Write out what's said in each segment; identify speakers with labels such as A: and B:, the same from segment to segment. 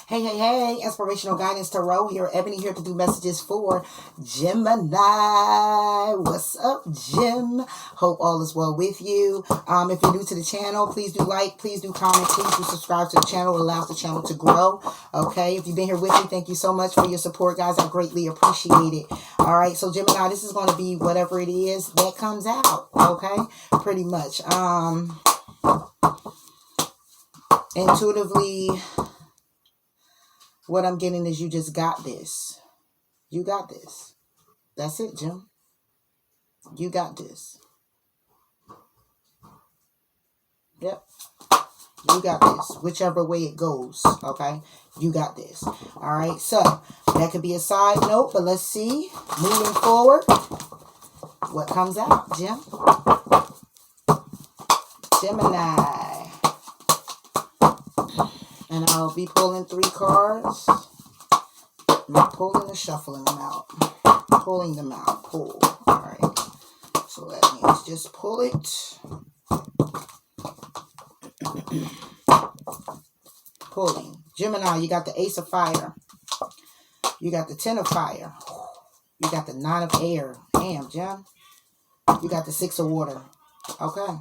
A: Hey, hey, hey, Inspirational Guidance Tarot here. Ebony here to do messages for Gemini. What's up, Jim? Hope all is well with you. If you're new to the channel, please do like, please do comment, please do subscribe to the channel. It allows the channel to grow. Okay, if you've been here with me, thank you so much for your support, guys. I greatly appreciate it. All right, so Gemini, this is going to be whatever it is that comes out. Okay, pretty much. Intuitively, what I'm getting is you just got this. You got this. That's it, Jim. You got this. Yep. You got this. Whichever way it goes, okay? You got this. All right, so that could be a side note, but let's see. Moving forward, what comes out, Jim? Gemini. And I'll be pulling 3 cards. Not pulling or shuffling them out. Pulling them out. Pull. All right. So that means just pull it. Pulling. Gemini, you got the Ace of Fire. You got the 10 of Fire. You got the 9 of Air. Damn, Jim. You got the 6 of Water. Okay.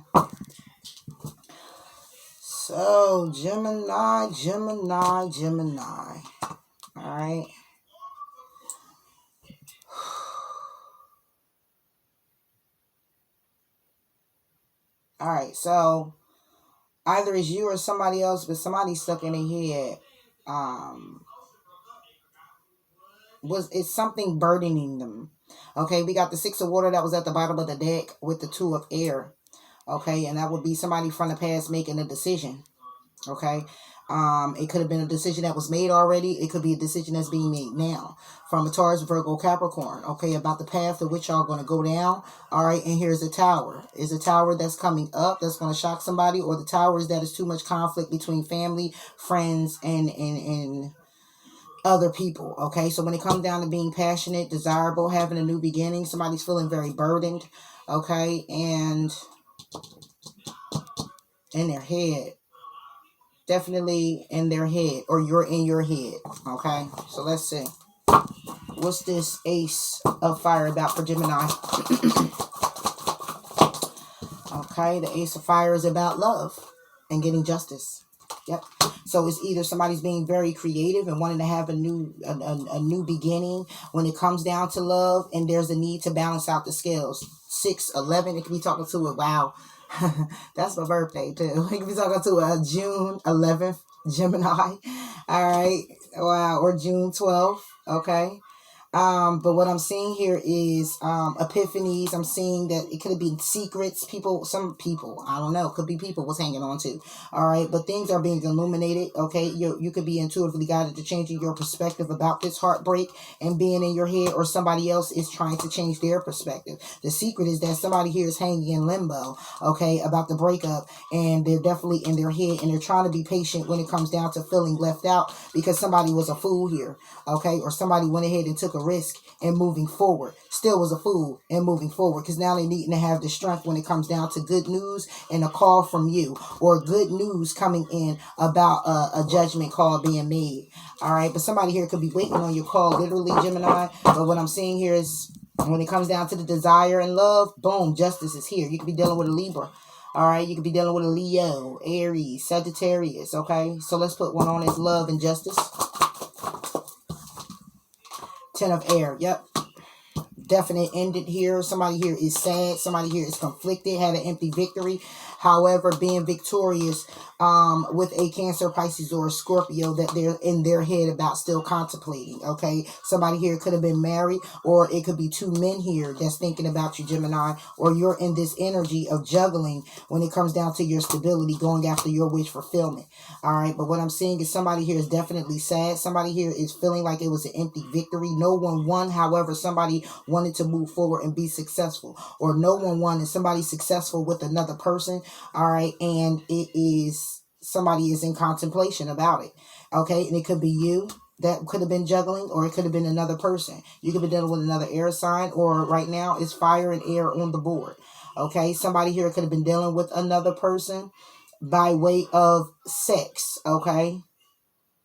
A: So, Gemini. All right. All right, so either it's you or somebody else, but somebody stuck in their head. It's something burdening them. Okay, we got the 6 of Water that was at the bottom of the deck with the 2 of Air. Okay, and that would be somebody from the past making a decision. Okay, it could have been a decision that was made already. It could be a decision that's being made now from a Taurus, Virgo, Capricorn. Okay, about the path to which y'all going to go down. All right, and here's a tower. Is a tower that's coming up that's going to shock somebody, or the tower is that is too much conflict between family, friends, and other people. Okay, so when it comes down to being passionate, desirable, having a new beginning, somebody's feeling very burdened. Okay, and in their head. Definitely in their head, or you're in your head. Okay, so let's see. What's this Ace of Fire about for Gemini? Okay, the Ace of Fire is about love and getting justice. Yep. So it's either somebody's being very creative and wanting to have a new beginning when it comes down to love, and there's a need to balance out the scales. 6/11, it could be talking to a wow. That's my birthday too. We could be talking to a June 11th Gemini. All right. Wow. Or June 12th. Okay. But what I'm seeing here is epiphanies. I'm seeing that it could have been secrets. Some people, I don't know, could be people was hanging on to. All right, but things are being illuminated. Okay, you could be intuitively guided to changing your perspective about this heartbreak and being in your head, or somebody else is trying to change their perspective. The secret is that somebody here is hanging in limbo. Okay, about the breakup, and they're definitely in their head, and they're trying to be patient when it comes down to feeling left out because somebody was a fool here. Okay, or somebody went ahead and took a risk and moving forward, still was a fool and moving forward, because now they need to have the strength when it comes down to good news and a call from you, or good news coming in about a judgment call being made. All right, but somebody here could be waiting on your call, literally, Gemini. But what I'm seeing here is when it comes down to the desire and love, boom, justice is here. You could be dealing with a Libra. All right, you could be dealing with a Leo, Aries, Sagittarius. Okay, so let's put one on as love and justice. 10 of Air. Yep. Definite ended here. Somebody here is sad. Somebody here is conflicted, had an empty victory. However, being victorious with a Cancer, Pisces, or a Scorpio that they're in their head about still contemplating. Okay, somebody here could have been married, or it could be 2 men here that's thinking about you, Gemini, or you're in this energy of juggling when it comes down to your stability, going after your wish fulfillment. All right, but what I'm seeing is somebody here is definitely sad. Somebody here is feeling like it was an empty victory. No one won. However, somebody wanted to move forward and be successful, or no one won and somebody's successful with another person. All right, and it is somebody is in contemplation about it. Okay, and it could be you that could have been juggling, or it could have been another person. You could be dealing with another air sign, or right now it's fire and air on the board. Okay, somebody here could have been dealing with another person by way of sex. Okay,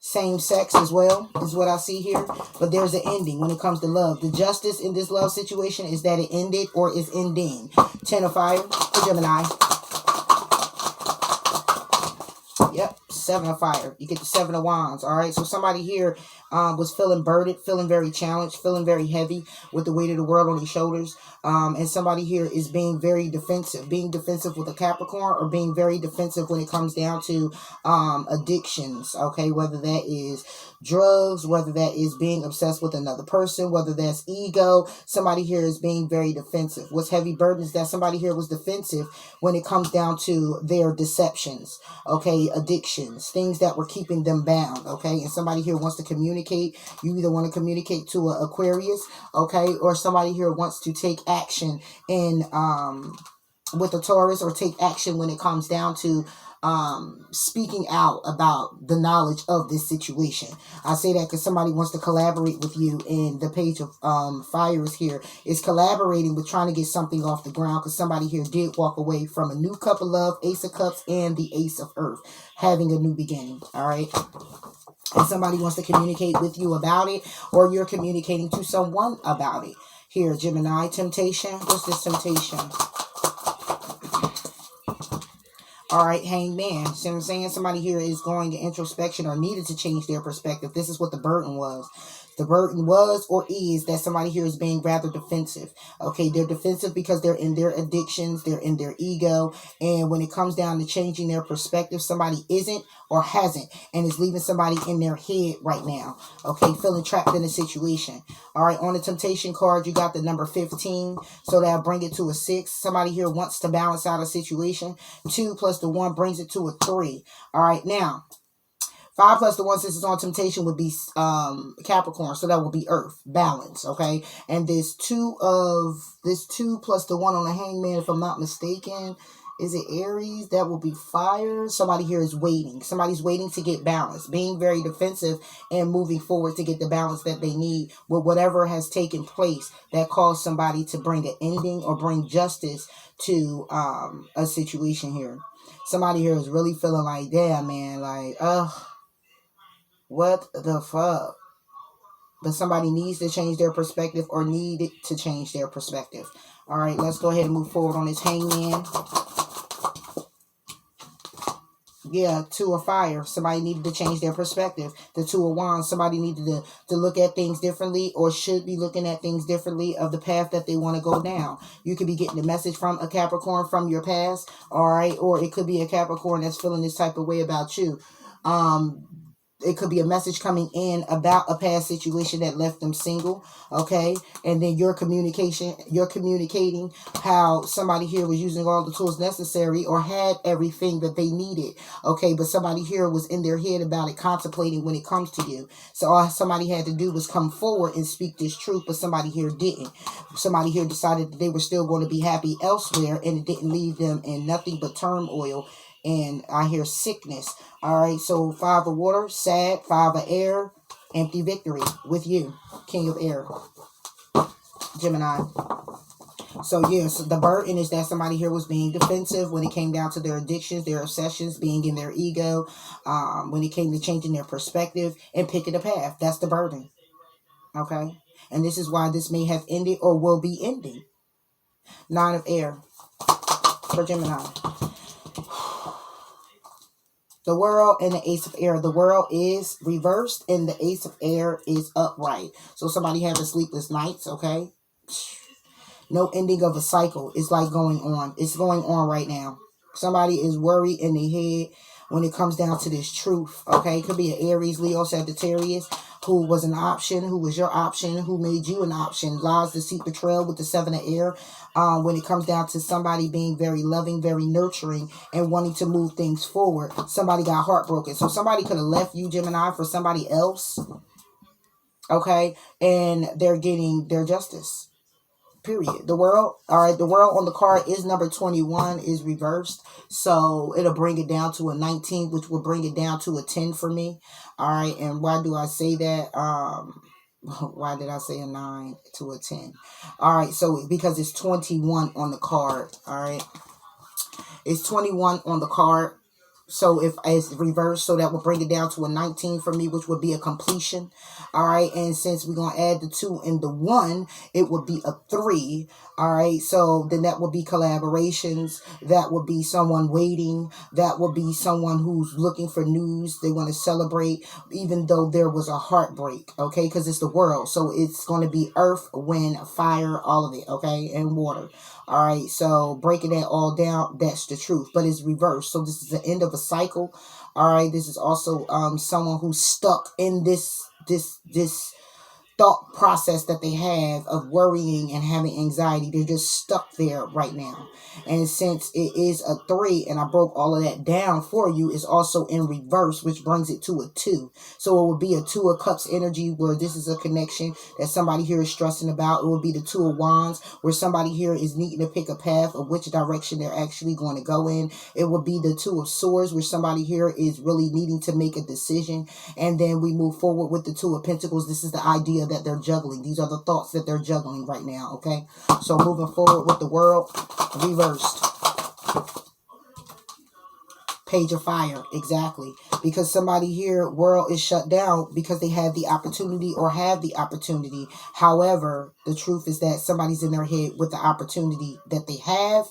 A: Same sex as well is what I see here. But there's an ending when it comes to love. The justice in this love situation is that it ended or is ending. 10 of fire for Gemini. Yep, 7 of fire. You get the 7 of wands. All right, so somebody here was feeling burdened, feeling very challenged, feeling very heavy with the weight of the world on their shoulders. And somebody here is being very defensive with a Capricorn, or being very defensive when it comes down to addictions. Okay, whether that is drugs, whether that is being obsessed with another person, whether that's ego. Somebody here is being very defensive. What's heavy burden is that somebody here was defensive when it comes down to their deceptions. Okay, addictions, things that were keeping them bound. Okay, and somebody here wants to communicate. You either want to communicate to an Aquarius, okay, or somebody here wants to take action in with a Taurus, or take action when it comes down to speaking out about the knowledge of this situation. I say that because somebody wants to collaborate with you, and the page of fire is here. Is collaborating with trying to get something off the ground, because somebody here did walk away from a new cup of love, Ace of Cups, and the Ace of Earth, having a new beginning. All right, and somebody wants to communicate with you about it, or you're communicating to someone about it. Here, Gemini, temptation. What's this temptation? All right, hangman. See what I'm saying? Somebody here is going to introspection, or needed to change their perspective. This is what the burden was. The burden was or is that somebody here is being rather defensive. Okay, they're defensive because they're in their addictions, they're in their ego. And when it comes down to changing their perspective, somebody isn't or hasn't, and is leaving somebody in their head right now. Okay, feeling trapped in a situation. All right, on the temptation card, you got the number 15. So that'll bring it to a 6. Somebody here wants to balance out a situation. 2 plus the 1 brings it to a 3. All right, now 5 plus the 1, since it's on temptation, would be Capricorn. So that will be Earth, balance, okay? And this 2 plus the 1 on the hangman, if I'm not mistaken, is it Aries? That will be fire. Somebody here is waiting. Somebody's waiting to get balance, being very defensive and moving forward to get the balance that they need with whatever has taken place that caused somebody to bring an ending or bring justice to a situation here. Somebody here is really feeling like, damn, man, like, what the fuck? But somebody needs to change their perspective, or needed to change their perspective. All right, let's go ahead and move forward on this hangman. Yeah, 2 of fire. Somebody needed to change their perspective. The 2 of wands. Somebody needed to look at things differently, or should be looking at things differently, of the path that they want to go down. You could be getting a message from a Capricorn from your past. All right, or it could be a Capricorn that's feeling this type of way about you. It could be a message coming in about a past situation that left them single, okay? And then you're communicating how somebody here was using all the tools necessary, or had everything that they needed, okay? But somebody here was in their head about it, contemplating when it comes to you. So all somebody had to do was come forward and speak this truth, but somebody here didn't. Somebody here decided that they were still going to be happy elsewhere, and it didn't leave them in nothing but turmoil. And I hear sickness. All right, so 5 of water, sad. 5 of air, empty victory with you, King of Air, Gemini. So yes, the burden is that somebody here was being defensive when it came down to their addictions, their obsessions, being in their ego, when it came to changing their perspective and picking a path. That's the burden. Okay, and this is why this may have ended or will be ending. 9 of air for Gemini. The world and the ace of air. The world is reversed and the ace of air is upright. So somebody having sleepless nights, okay? No ending of a cycle. It's like going on. It's going on right now. Somebody is worried in their head when it comes down to this truth, okay? It could be an Aries, Leo, Sagittarius, who was an option, who was your option, who made you an option. Lies, deceit, betrayal with the 7 of air. When it comes down to somebody being very loving, very nurturing, and wanting to move things forward, somebody got heartbroken. So somebody could have left you, Gemini, for somebody else, okay? And they're getting their justice. Period. The world, all right, the world on the card is number 21, is reversed. So it'll bring it down to a 19, which will bring it down to a 10 for me. All right, and why do I say that? Why did I say a 9 to a 10? All right, so because it's 21 on the card, all right? It's 21 on the card. So if it's reversed, so that will bring it down to a 19 for me, which would be a completion. All right. And since we're going to add the 2 and the 1, it would be a 3. All right. So then that would be collaborations. That would be someone waiting. That would be someone who's looking for news. They want to celebrate, even though there was a heartbreak. Okay. Because it's the world. So it's going to be earth, wind, fire, all of it. Okay. And water. All right, so breaking that all down, that's the truth, but it's reversed. So this is the end of a cycle. All right, this is also someone who's stuck in this thought process that they have of worrying and having anxiety. They're just stuck there right now. And since it is a 3, and I broke all of that down for you, it's also in reverse, which brings it to a 2. So it would be a 2 of Cups energy, where this is a connection that somebody here is stressing about. It would be the 2 of Wands, where somebody here is needing to pick a path of which direction they're actually going to go in. It would be the 2 of Swords, where somebody here is really needing to make a decision. And then we move forward with the 2 of Pentacles. This is the idea that they're juggling. These are the thoughts that they're juggling right now. Okay, so moving forward with the World, reversed. Page of Fire, exactly. Because somebody here, world is shut down because they had the opportunity or have the opportunity. However, the truth is that somebody's in their head with the opportunity that they have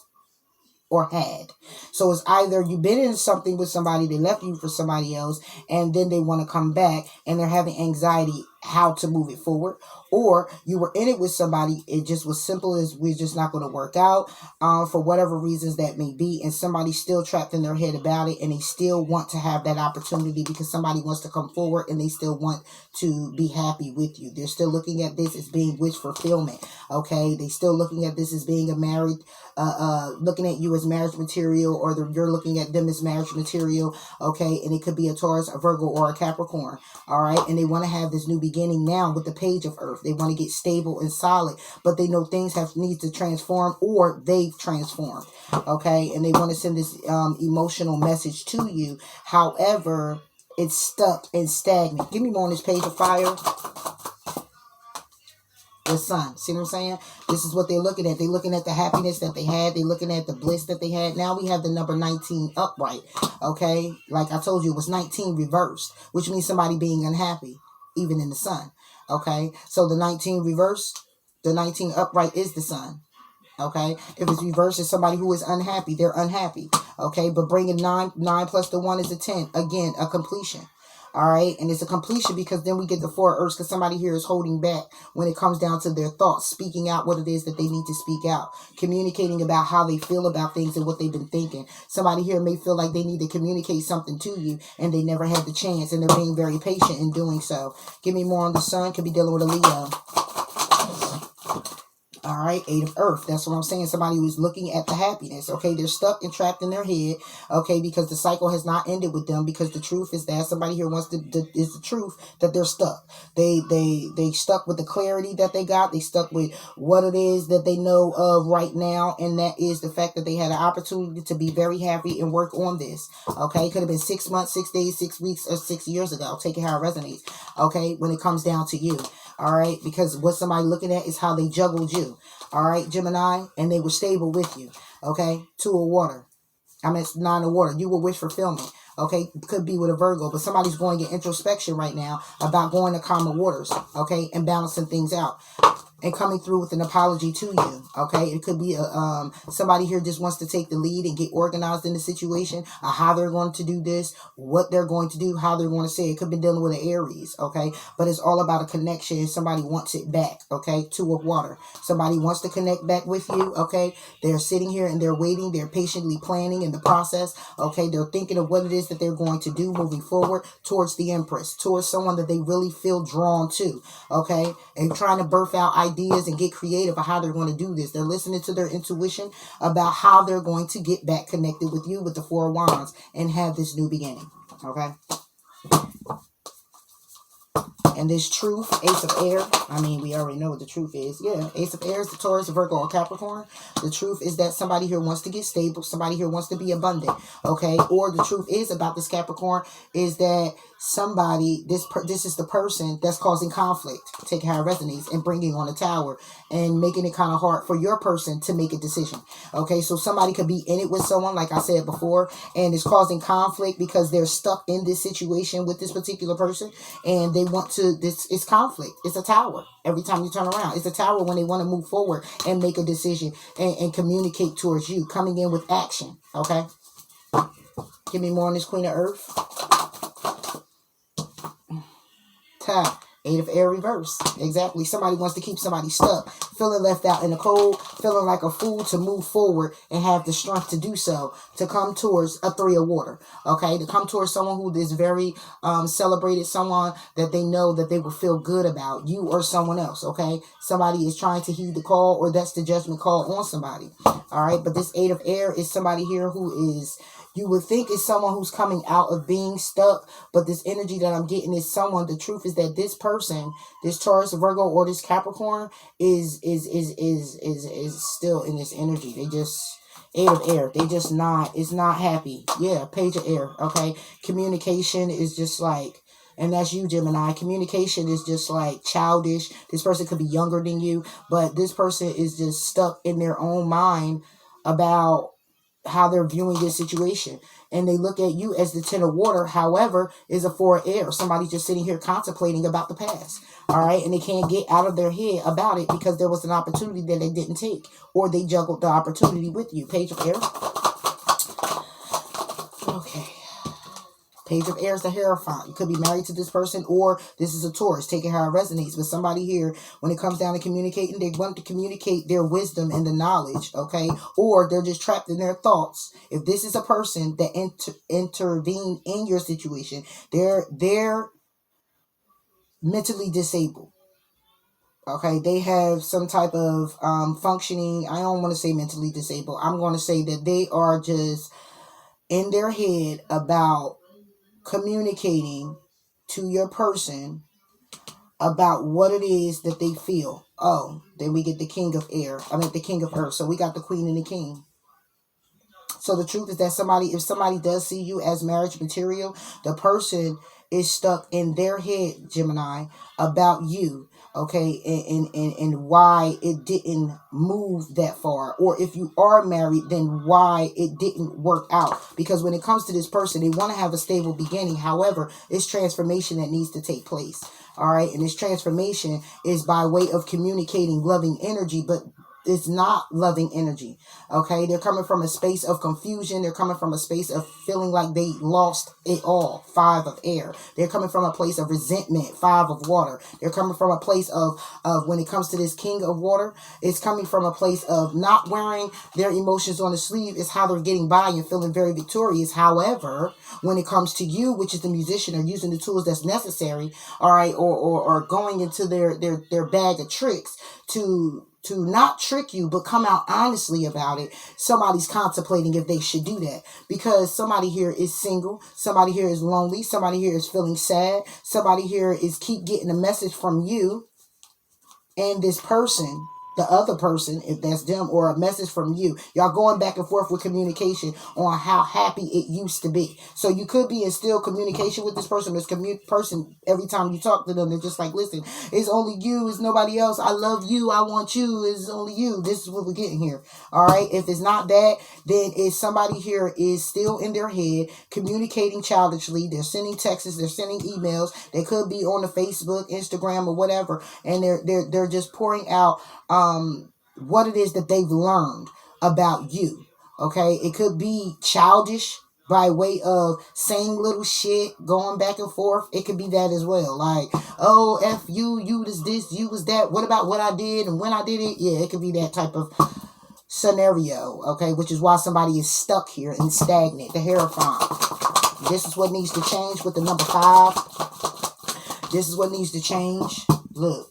A: or had. So it's either you've been in something with somebody, they left you for somebody else, and then they want to come back and they're having anxiety how to move it forward, or you were in it with somebody, it just was simple as we're just not going to work out for whatever reasons that may be, and somebody's still trapped in their head about it, and they still want to have that opportunity because somebody wants to come forward and they still want to be happy with you. They're still looking at this as being wish fulfillment. Okay, they still looking at this as being a married looking at you as marriage material, or you're looking at them as marriage material. Okay, and it could be a Taurus, a Virgo, or a Capricorn. All right, and they want to have this new beginning now with the Page of Earth. They want to get stable and solid, but they know things need to transform, or they've transformed. Okay, and they want to send this emotional message to you. However, it's stuck and stagnant. Give me more on this Page of Fire. The Sun. See what I'm saying? This is what they're looking at. They're looking at the happiness that they had. They're looking at the bliss that they had. Now we have the number 19 upright. Okay? Like I told you, it was 19 reversed, which means somebody being unhappy, even in the Sun. Okay? So the 19 reversed, the 19 upright is the Sun. Okay? If it's reversed, it's somebody who is unhappy. They're unhappy. Okay? But bringing 9 plus the 1 is a 10. Again, a completion. All right, and it's a completion because then we get the 4 Earths, because somebody here is holding back when it comes down to their thoughts, speaking out what it is that they need to speak out, communicating about how they feel about things and what they've been thinking. Somebody here may feel like they need to communicate something to you and they never had the chance, and they're being very patient in doing so. Give me more on the Sun. Could be dealing with a Leo. All right, 8 of Earth. That's what I'm saying. Somebody who's looking at the happiness. Okay, they're stuck and trapped in their head. Okay, because the cycle has not ended with them. Because the truth is that somebody here wants to. Is the truth that they're stuck. They stuck with the clarity that they got. They stuck with what it is that they know of right now, and that is the fact that they had an opportunity to be very happy and work on this. Okay, it could have been 6 months, 6 days, 6 weeks, or 6 years ago. Take it how it resonates. Okay, when it comes down to you. All right, because what somebody looking at is how they juggled you. All right, Gemini, and they were stable with you. Okay, 2 of water. I mean, it's 9 of water. You will wish fulfillment. Okay, could be with a Virgo, but somebody's going in introspection right now about going to calmer waters. Okay, and balancing things out. And coming through with an apology to you. Okay, it could be somebody here just wants to take the lead and get organized in the situation, how they're going to do this, what they're going to do, how they're going to say it. Could be dealing with an Aries. Okay, but it's all about a connection, and somebody wants it back. Okay, 2 of water. Somebody wants to connect back with you. Okay, they're sitting here and they're waiting. They're patiently planning in the process. Okay, they're thinking of what it is that they're going to do moving forward towards the Empress, towards someone that they really feel drawn to. Okay, and trying to birth out ideas and get creative of how they're going to do this. They're listening to their intuition about how they're going to get back connected with you with the 4 of Wands and have this new beginning. Okay. And this truth, Ace of Air, I mean, we already know what the truth is. Yeah, Ace of Air is the Taurus, the Virgo, or Capricorn. The truth is that somebody here wants to get stable. Somebody here wants to be abundant, okay? Or the truth is about this Capricorn is that somebody, this is the person that's causing conflict, taking how it resonates, and bringing on a tower and making it kind of hard for your person to make a decision, okay? So somebody could be in it with someone, like I said before, and it's causing conflict because they're stuck in this situation with this particular person, and they want to, it's conflict. It's a tower every time you turn around. It's a tower when they want to move forward and make a decision and communicate towards you, coming in with action, okay? Give me more on this Queen of Earth. Eight of Air reverse. Exactly. Somebody wants to keep somebody stuck, feeling left out in the cold, feeling like a fool to move forward and have the strength to do so, to come towards a Three of Water. Okay, to come towards someone who is very celebrated, someone that they know that they will feel good about, you or someone else. Okay, somebody is trying to heed the call, or that's the judgment call on somebody. All right, but this Eight of Air is somebody here who is, you would think is someone who's coming out of being stuck, but this energy that I'm getting is someone, the truth is that this person, this Taurus, Virgo, or this Capricorn is still in this energy. They just, Eight of Air, they just not, it's not happy. Yeah, Page of Air, okay? Communication is just like, and that's you, Gemini. Communication is just like childish. This person could be younger than you, but this person is just stuck in their own mind about how they're viewing this situation, and they look at you as the Ten of Water, however, is a Four of Air. Somebody's just sitting here contemplating about the past, all right, and they can't get out of their head about it because there was an opportunity that they didn't take, or they juggled the opportunity with you. Page of Air. Okay. Page of Air is the Hierophant. You could be married to this person, or this is a Taurus, taking how it resonates. But somebody here, when it comes down to communicating, they want to communicate their wisdom and the knowledge, okay? Or they're just trapped in their thoughts. If this is a person that intervened in your situation, they're mentally disabled. Okay, they have some type of functioning, I don't want to say mentally disabled. I'm going to say that they are just in their head about communicating to your person about what it is that they feel. Oh, then we get the King of Air. I mean, the King of Earth. So we got the Queen and the King. So the truth is that if somebody does see you as marriage material, the person is stuck in their head, Gemini, about you, okay, and why it didn't move that far. Or if you are married, then why it didn't work out. Because when it comes to this person, they want to have a stable beginning. However, it's transformation that needs to take place. All right, and this transformation is by way of communicating loving energy, but it's not loving energy. Okay, they're coming from a space of confusion. They're coming from a space of feeling like they lost it all. Five of Air. They're coming from a place of resentment. Five of Water. They're coming from a place of when it comes to this King of Water, it's coming from a place of not wearing their emotions on the sleeve. It's how they're getting by and feeling very victorious. However, when it comes to you, which is the musician, or using the tools that's necessary, all right, or going into their bag of tricks to not trick you, but come out honestly about it. Somebody's contemplating if they should do that, because somebody here is single, somebody here is lonely, somebody here is feeling sad, somebody here is keep getting a message from you and this person, the other person, if that's them, or a message from you. Y'all going back and forth with communication on how happy it used to be. So you could be in still communication with this person. This person, every time you talk to them, they're just like, listen, it's only you, it's nobody else. I love you, I want you, it's only you. This is what we're getting here. All right, if it's not that, then it's somebody here is still in their head, communicating childishly. They're sending texts, they're sending emails. They could be on the Facebook, Instagram, or whatever, and they're just pouring out what it is that they've learned about you. Okay, it could be childish by way of saying little shit, going back and forth. It could be that as well, like, oh, F you, you was this, you was that, what about what I did and when I did it? Yeah, it could be that type of scenario, okay, which is why somebody is stuck here and stagnant. The Hierophant. This is what needs to change with the number 5. This is what needs to change. Look,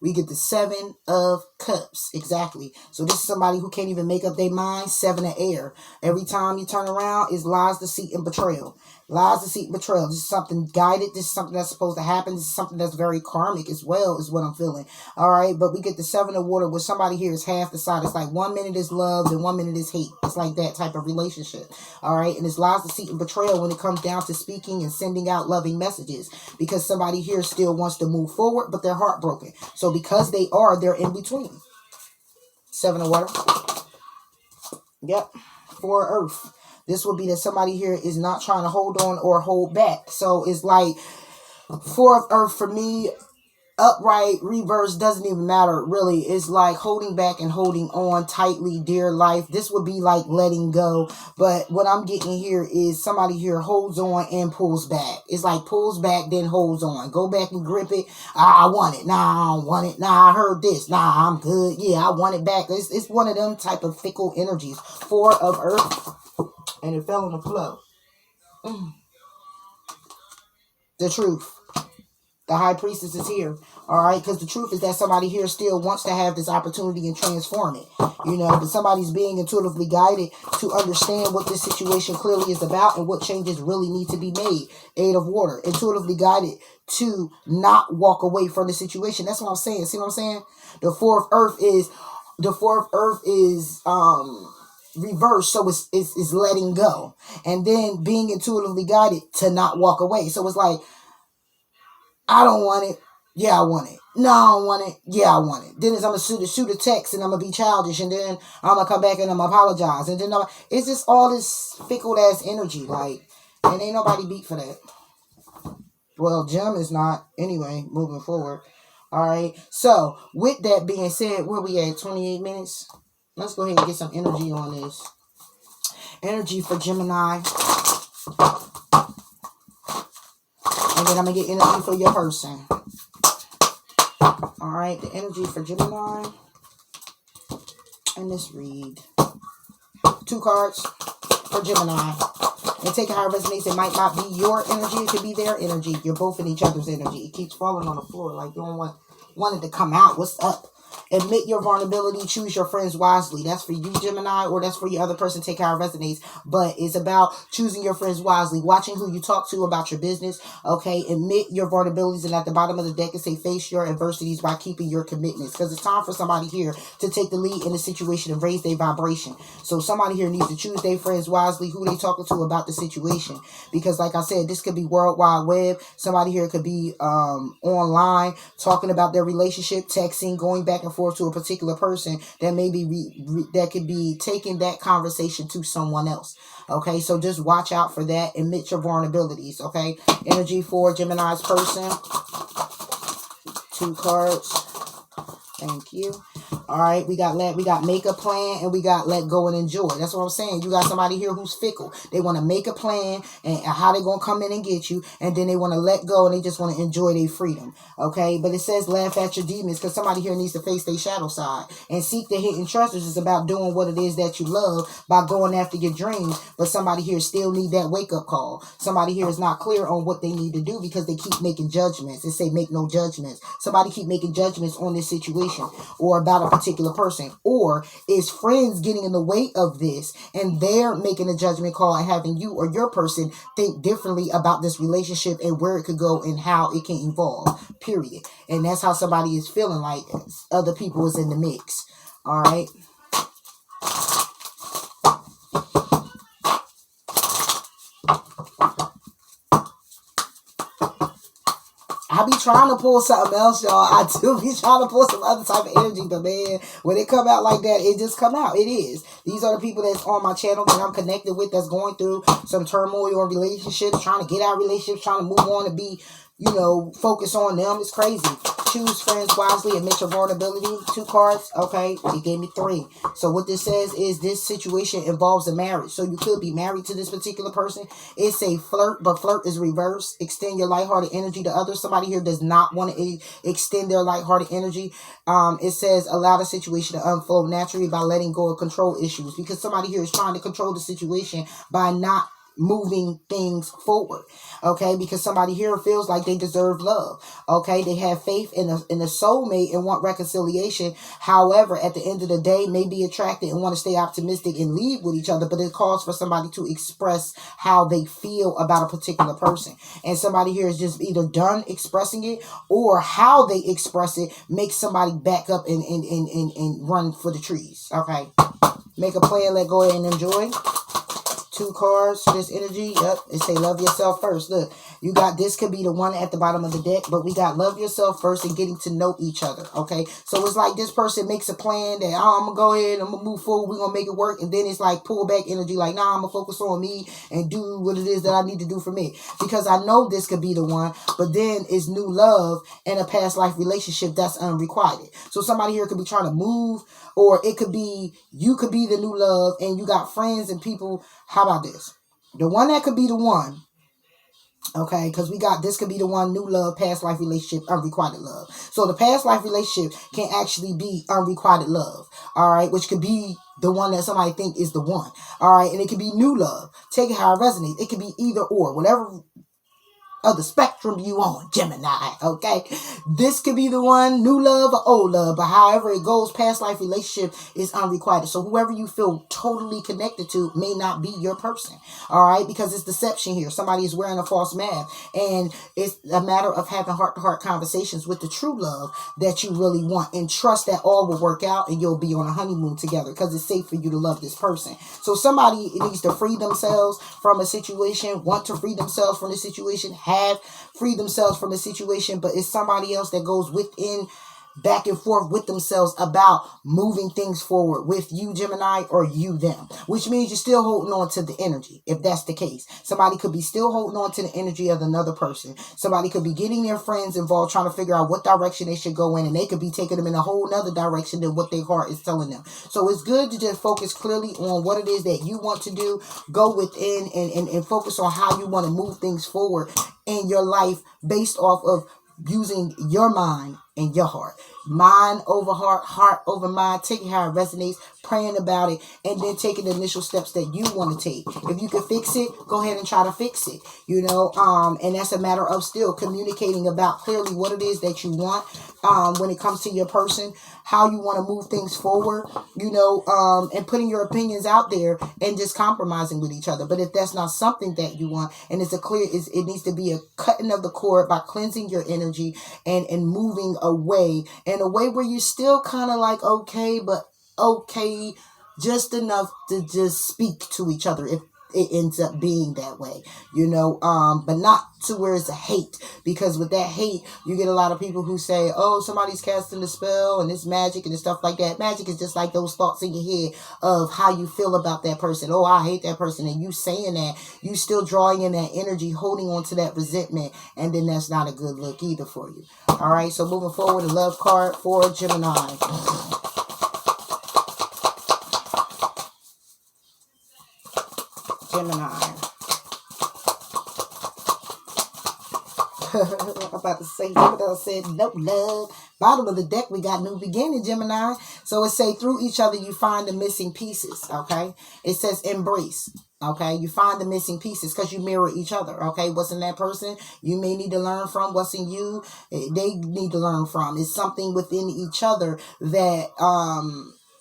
A: we get the 7 of Cups. Exactly. So this is somebody who can't even make up their mind. 7 of Air. Every time you turn around, is lies, deceit, and betrayal. Lies, deceit, betrayal. This is something guided. This is something that's supposed to happen. This is something that's very karmic as well, is what I'm feeling. All right, but we get the Seven of Water, where somebody here is half the side. It's like 1 minute is love and 1 minute is hate. It's like that type of relationship. All right, and it's lies, deceit, and betrayal when it comes down to speaking and sending out loving messages, because somebody here still wants to move forward, but they're heartbroken. So because they're in between. Seven of Water. Yep. Four of Earth. This would be that somebody here is not trying to hold on or hold back. So it's like Four of Earth for me, upright, reverse, doesn't even matter really. It's like holding back and holding on tightly, dear life. This would be like letting go. But what I'm getting here is somebody here holds on and pulls back. It's like pulls back, then holds on. Go back and grip it. I want it. Nah, I don't want it. Nah, I heard this. Nah, I'm good. Yeah, I want it back. It's one of them type of fickle energies. Four of Earth. And it fell on the floor. The truth. The High Priestess is here. All right. Because the truth is that somebody here still wants to have this opportunity and transform it. You know, but somebody's being intuitively guided to understand what this situation clearly is about and what changes really need to be made. Eight of Water. Intuitively guided to not walk away from the situation. That's what I'm saying. See what I'm saying? The Four of Earth is reverse, so it's letting go, and then being intuitively guided to not walk away. So it's like, I don't want it. Yeah, I want it. No, I don't want it. Yeah, I want it. Then I'm gonna shoot a text, and I'm gonna be childish, and then I'm gonna come back and I'm gonna apologize, and then it's just all this fickle ass energy, like, and ain't nobody beat for that. Well, Gem is not anyway. Moving forward. All right. So with that being said, where we at? 28 minutes. Let's go ahead and get some energy on this. Energy for Gemini. And then I'm going to get energy for your person. Alright, the energy for Gemini. And let's read. 2 cards for Gemini. And take it how it resonates. It might not be your energy. It could be their energy. You're both in each other's energy. It keeps falling on the floor like you don't want it to come out. What's up? Admit your vulnerability. Choose your friends wisely. That's for you, Gemini, or that's for your other person. Take how it resonates. But it's about choosing your friends wisely. Watching who you talk to about your business. Okay. Admit your vulnerabilities. And at the bottom of the deck, it say face your adversities by keeping your commitments. Because it's time for somebody here to take the lead in the situation and raise their vibration. So somebody here needs to choose their friends wisely. Who they talking to about the situation. Because like I said, this could be World Wide Web. Somebody here could be online talking about their relationship, texting, going back and forth to a particular person that maybe that could be taking that conversation to someone else. Okay, so just watch out for that. Admit your vulnerabilities. Okay, energy for Gemini's person. 2 cards. Thank you. All right, we got make a plan, and we got let go and enjoy. That's what I'm saying. You got somebody here who's fickle. They want to make a plan and how they gonna come in and get you, and then they want to let go and they just want to enjoy their freedom. Okay, but it says laugh at your demons, because somebody here needs to face their shadow side and seek the hidden treasures. Is about doing what it is that you love by going after your dreams. But somebody here still need that wake up call. Somebody here is not clear on what they need to do because they keep making judgments. They say make no judgments. Somebody keep making judgments on this situation or about a particular person, or is friends getting in the way of this and they're making a judgment call and having you or your person think differently about this relationship and where it could go and how it can evolve, period. And that's how somebody is feeling, like other people is in the mix. All right. I be trying to pull something else, y'all. I do be trying to pull some other type of energy, but man, when it come out like that, it just come out. It is. These are the people that's on my channel that I'm connected with, that's going through some turmoil or relationships, trying to get out of relationships, trying to move on and be, you know, focus on them. It's crazy. Choose friends wisely. Admit your vulnerability. 2 cards. Okay. It gave me 3. So what this says is this situation involves a marriage. So you could be married to this particular person. It's a flirt, but flirt is reverse. Extend your lighthearted energy to others. Somebody here does not want to extend their lighthearted energy. It says allow the situation to unfold naturally by letting go of control issues, because somebody here is trying to control the situation by not moving things forward, okay? Because somebody here feels like they deserve love, okay? They have faith in a soulmate and want reconciliation. However, at the end of the day, may be attracted and want to stay optimistic and lead with each other, but it calls for somebody to express how they feel about a particular person. And somebody here is just either done expressing it, or how they express it makes somebody back up and run for the trees, okay? Make a plan, let go, and enjoy. 2 cards for this energy. Yep, it say love yourself first. Look, you got, this could be the one at the bottom of the deck, but we got love yourself first and getting to know each other, okay? So it's like this person makes a plan that, oh, I'm going to go ahead, I'm going to move forward, we're going to make it work, and then it's like pull back energy, like, nah, I'm going to focus on me and do what it is that I need to do for me. Because I know this could be the one, but then it's new love and a past life relationship that's unrequited. So somebody here could be trying to move, or it could be, you could be the new love, and you got friends and people. How about this? The one that could be the one, okay, because we got, this could be the one, new love, past life relationship, unrequited love. So the past life relationship can actually be unrequited love, all right, which could be the one that somebody think is the one, all right, and it could be new love. Take it how it resonates. It could be either or, whatever of the spectrum you on, Gemini, okay? This could be the one, new love or old love, but however it goes, past life relationship is unrequited. So whoever you feel totally connected to may not be your person, all right? Because it's deception here. Somebody is wearing a false mask, and it's a matter of having heart-to-heart conversations with the true love that you really want, and trust that all will work out and you'll be on a honeymoon together, because it's safe for you to love this person. So somebody needs to free themselves from a situation, want to free themselves from the situation, have freed themselves from the situation, but it's somebody else that goes within, back and forth with themselves about moving things forward with you, Gemini, or you, them, which means you're still holding on to the energy. If that's the case, somebody could be still holding on to the energy of another person. Somebody could be getting their friends involved, trying to figure out what direction they should go in, and they could be taking them in a whole nother direction than what their heart is telling them. So it's good to just focus clearly on what it is that you want to do, go within and focus on how you want to move things forward in your life based off of using your mind and your heart. Mind over heart, heart over mind. Take it how it resonates, praying about it, and then taking the initial steps that you want to take. If you can fix it, go ahead and try to fix it. You know, and that's a matter of still communicating about clearly what it is that you want when it comes to your person, how you want to move things forward, you know, and putting your opinions out there and just compromising with each other. But if that's not something that you want, and it's a clear, it needs to be a cutting of the cord by cleansing your energy and moving away in a way where you're still kind of like okay, but okay just enough to just speak to each other if it ends up being that way, you know, but not to where it's a hate, because with that hate, you get a lot of people who say, oh, somebody's casting a spell and it's magic and stuff like that. Magic is just like those thoughts in your head of how you feel about that person. Oh, I hate that person. And you saying that, you still drawing in that energy, holding on to that resentment. And then that's not a good look either for you. All right. So moving forward, the love card for Gemini. Gemini. I'm about to say, I said, no love. Bottom of the deck, we got new beginning, Gemini. So it say, through each other, you find the missing pieces, okay? It says embrace, okay? You find the missing pieces because you mirror each other, okay? What's in that person, you may need to learn from. What's in you, they need to learn from. It's something within each other that,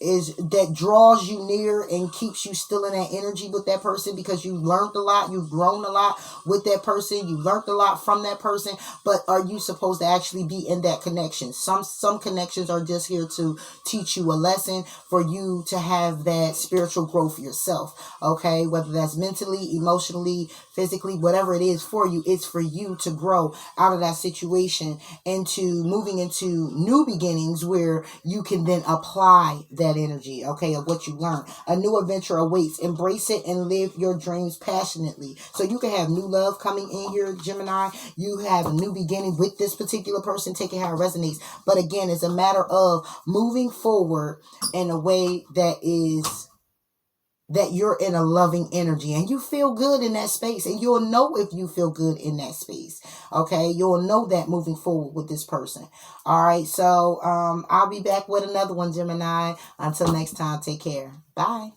A: that draws you near and keeps you still in that energy with that person, because you learned a lot, you've grown a lot with that person, you learned a lot from that person. But are you supposed to actually be in that connection? Some connections are just here to teach you a lesson for you to have that spiritual growth yourself, okay? Whether that's mentally, emotionally, physically, whatever it is for you, it's for you to grow out of that situation into moving into new beginnings where you can then apply that energy, okay, of what you learned. A new adventure awaits. Embrace it and live your dreams passionately. So you can have new love coming in here, Gemini. You have a new beginning with this particular person, taking how it resonates. But again, it's a matter of moving forward in a way that you're in a loving energy and you feel good in that space, and you'll know if you feel good in that space, okay? You'll know that moving forward with this person. All right, so I'll be back with another one, Gemini. Until next time, take care. Bye.